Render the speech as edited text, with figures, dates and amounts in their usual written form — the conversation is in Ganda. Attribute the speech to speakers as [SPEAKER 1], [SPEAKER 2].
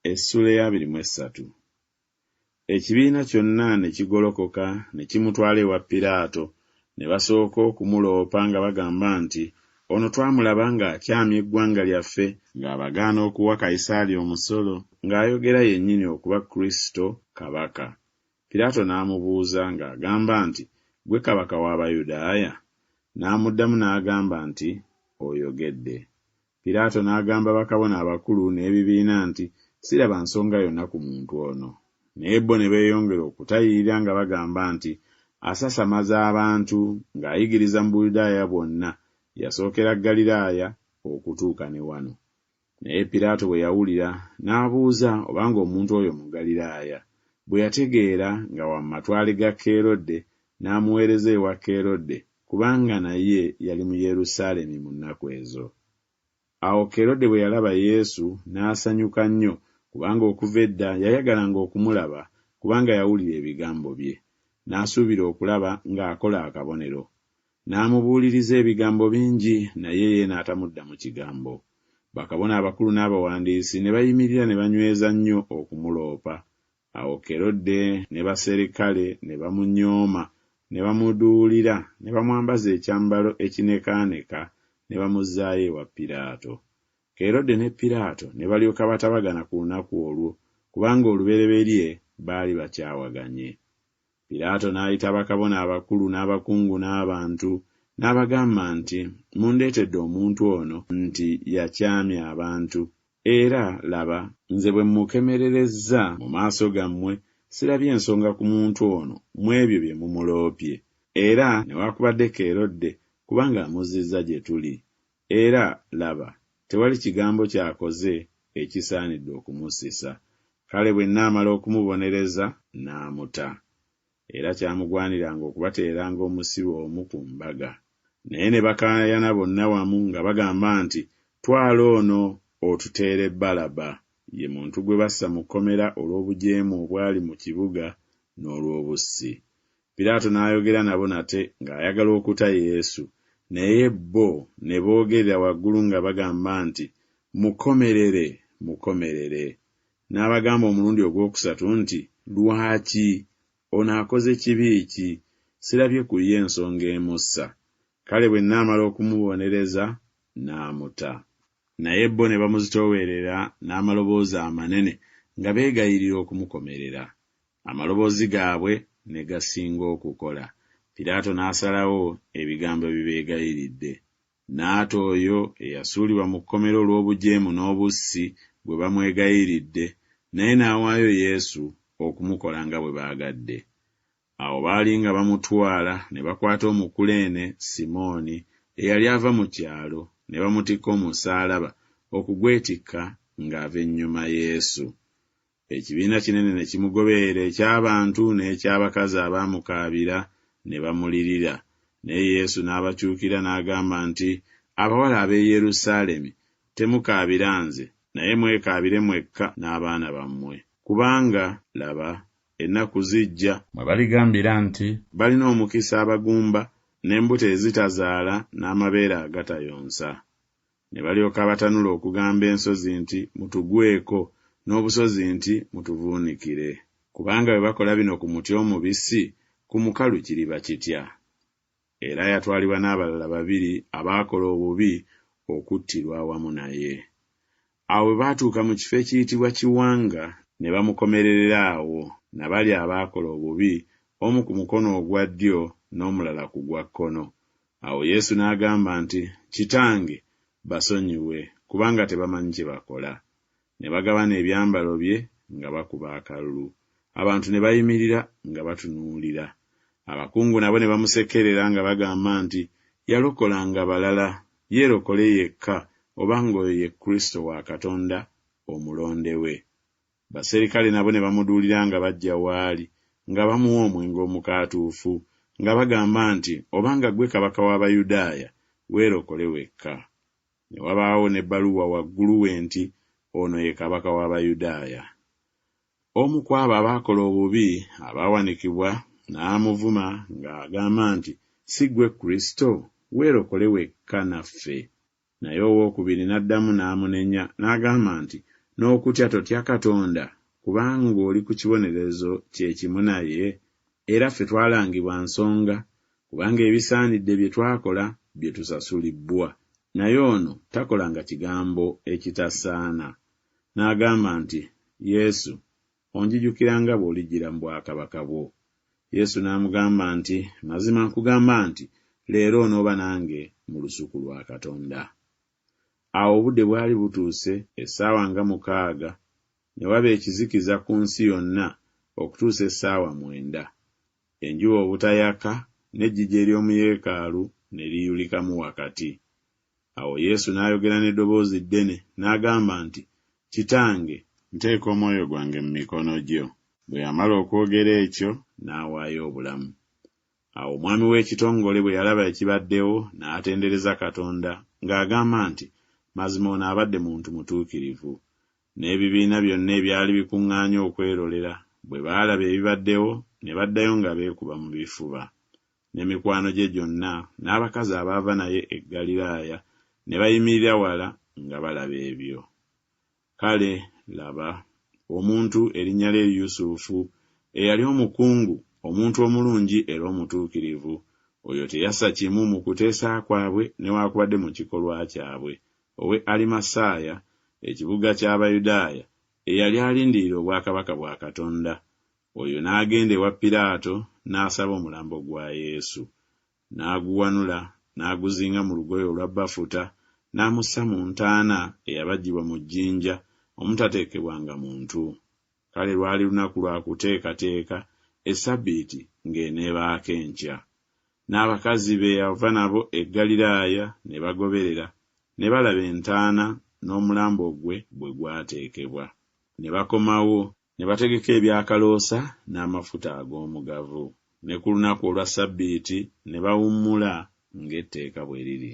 [SPEAKER 1] Essula ya 23. Ekibiina kyonna ne kigolokoka ne kimutwala ewa Piraato, ne basooka okumuloopa nga bagamba nti, ono twamulaba ng'akyamya eggwanga lyaffe, ng'abagaana okuwa Kayisaali omusolo, ng'ayogera yennyini okuba Kristo kabaka. Piraato n'amubuuza ng'agamba nti, gwe kabaka w'Abayudaaya? N'amuddamu n'agamba nti, oyogedde. Piraato n'agamba bakabona abakulu n'ebibiina nti, siraba nsonga yonna ku muntu ono. Naye bo ne beeyongera okutayirira nga bagamba nti, asasamaza abantu ng'ayigiriza mu Buyudaaya bwonna, yasookera Ggaliraaya okutuuka ne wano. Naye Piraato bwe yawulira n'abuuza obanga omuntu oyo mu Ggaliraaya. Bwe yategeera nga wa matwale ga Kerode, n'amuweereza ewa Kerode, kubanga naye yali mu Yerusaalemi mu nnaku ezo. Awo Kerode bwe yalaba Yesu n'asanyuka nnyo, kubanga okuva edda yayagalanga okumulaba, kubanga yawulira ebigambo bye. N'asuubira okulaba ng'akola akabonero. N'amubuuliriza ebigambo bingi, naye ye n'atamuddamu kigambo. Bakabona abakulu n'abawandiisi ne bayimirira ne banyweza nnyo okumuloopa. Awo Kerode ne baserikale ne bamunyooma, ne bamuduulira, ne bamwambaza ekyambalo ekinekaaneka, ne bamuzzaayo ewa Piraato. Kerode ne Piraato ne balyoka batabagana ku lunaku olwo, kubanga olubereberye baali bakyawaganye. Piraato n'ayita bakabona abakulu n'abakungu n'abantu, n'abagamba nti, mundeetedde omuntu ono nti yakyamya abantu. Era laba, nze bwe mukemererezza mu maaso gammwe, sirabye ensonga ku muntu ono mu ebyo bye mumuloopye. Era newaakubadde Kerode, kubanga amuzzizza gye tuli. Era laba, tewali kigambo ky'akoze ekisaanidde okumussisa. Kale bwe nnaamala okumubonereza, n'amuta. Era kyamugwaniranga okubateeranga omusibe omu ku mbaga. Naye ne bakaayana bonna wamu nga bagamba nti, twala ono otuteere Balaba, ye muntu gwe bassa mu kkomera olw'obujeemu obwali mu kibuga n'olw'obussi. Piraato n'ayogera nabo nate ng'ayagala okuta Yesu, naye bo ne boogerera waggulu nga bagamba nti, mukomerere, mukomerere. N'abagamba omulundi ogwokusatu nti, lwaki? Ono akoze kibi ki? Sirabye ku ye ensonga emussa. Kale bwe nnaamala okumubonereza, n'amuta. Naye bo ne bamuzitoowerera n'amaloboozi amanene nga beegayirira okumukomerera. Amaloboozi gaabwe ne gasinga okukola. Piraato n'asalawo ebigambo ebibeegayiridde. N'ata oyo eyasuulibwa mu kkomera olw'obujeemu n'obussi bwe bamwegayiridde, naye n'awaayo Yesu okumukola nga bwe baagadde. Awo baali nga bamutwala ne bakwata omukuleene Simooni eyali ava mu kyalo, ne bamutikka omusaalaba okugwetikka ng'ava ennyuma Yesu. Ekibiina kinene ne kimugoberera, eky'abantu n'eky'abakazi abaamukaabira, ne bamulirira. Naye Yesu n'abakyukira n'agamba nti, abawala ab'e Yerusaalemi, temukaabira nze, naye mwekaabire mwekka n'abaana bammwe. Kubanga laba, ennaku zijja mwe baligambira nti, balina omukisa abagumba n'embuto ezitazaala n'amabeere agatayonsa. Ne balyoka batanula okugamba ensozi nti, mutugweko, n'obusozi nti, mutuvuunikire. Kubanga bwe bakola bino ku muti omubisi, ku mukalu kiriba kitya? Era yatwalibwa n'abalala babiri abaakola obubi okuttirwa awamu naye. Awo bwe baatuuka mu kifo ekiyitibwa Kiwanga, ne bamukomererera awo, na bali abaakola obubi, omu ku mukono ogwa ddyo n'omulala ku gwa kkono. Awo Yesu n'agamba nti, Kitange, basonyiwe, kubanga tebamanyi kye bakola. Ne bagabana ebyambalo bye nga bakuba akalulu. Abantu ne bayimirira nga batunuulira. Abakungu nabo ne bamusekerera nga bagamba nti, yalokolanga balala, yeerokole yekka, obanga oyo ye Kristo wa Katonda omulonde we. Baserikale nabo ne bamuduulira nga bajja waali, nga bamuwa omwenge omukaatuufu, nga bagamba nti, obanga ggwe kabaka w'Abayudaaya, weerokole wekka. Ne wabaawo n'ebbaluwa waggulu we nti, ono ye kabaka w'Abayudaaya. Omu ku abo abaakola obubi abaawanikibwa n'amuvuma ng'agamba nti, si ggwe Kristo, weerokole wekka naffe. Naye owookubiri n'addamu n'amunenya n'agamba nti, n'okutya totya Katonda kubanga oli ku kibonerezo kyekimu naye, era ffe twalangibwa nsonga kubanga ebisaanidde bye twakola bye tusasulibbwa. Naye ono takolanga kigambo ekitasaana. N'agamba nti, Yesu, onjijukira nga bw'olijjira mu bwakabaka bwo. Yesu n'amugamba nti, mazima nkugamba nti leero onooba nange mu lusuku lwa Katonda. Awo obudde bwali butuuse essaawa nga 6, ne waba ekizikiza ku nsi yonna okutuusa essaawa 9. Enjuba obutayaka n'ejjija ery'omu yeekaalu ne liyulikamu wakati. Awo Yesu n'ayogera n'eddoboozi ddene n'agamba nti, Kitange, nteeka omwoyo gwange mu mikono gyo. Bwe yamala okwogera ekyo n'awaayo obulamu. Awo omwami w'ekitongole bwe yalaba ekibaddewo n'atendereza Katonda ng'agamba nti, mazima ono abadde muntu mutuukirivu. N'ebibiina byonna ebyali bikuŋŋaanye okwerolera bwe baalaba ebibaddewo ne baddayo nga beekuba mu bifuba. Ne mikwano gye gyonna n'abakazi abaava naye e Ggaliraaya ne bayimirira wala nga balaba ebyo. Kale laba, omuntu erinnya lye Yusufu eyali omukungu, omuntu omulungi era omutuukirivu, oyo teyassa kimu mu kuteesa kwabwe newaakubadde mu kikolwa kyabwe, owe Alimasaaya, ekibuga ky'Abayudaaya, eyali alindirira obwakabaka bwa Katonda. Oyo n'agenda ewa Piraato n'asaba omulambo gwa Yesu. N'aguwanula n'aguzinga mu lugoye olwa bafuta n'amussa mu ntaana eyabaggyibwa mu jjinja omutateekebwanga muntu. Kale lwali lunaku lwa kuteekateeka, Essabbiiti ng'eneebaako enkya. N'abakazi be yava nabo e Ggaliraaya ne bagoberera, ne balaba entaana n'omulambo gwe bwe gwateekebwa. Ne bakomawo ne bategeka ebyakaloosa n'amafuta ag'omugavu. Ne ku lunaku olwa Ssabbiiti ne bawummula ng'etteeka bwe liri.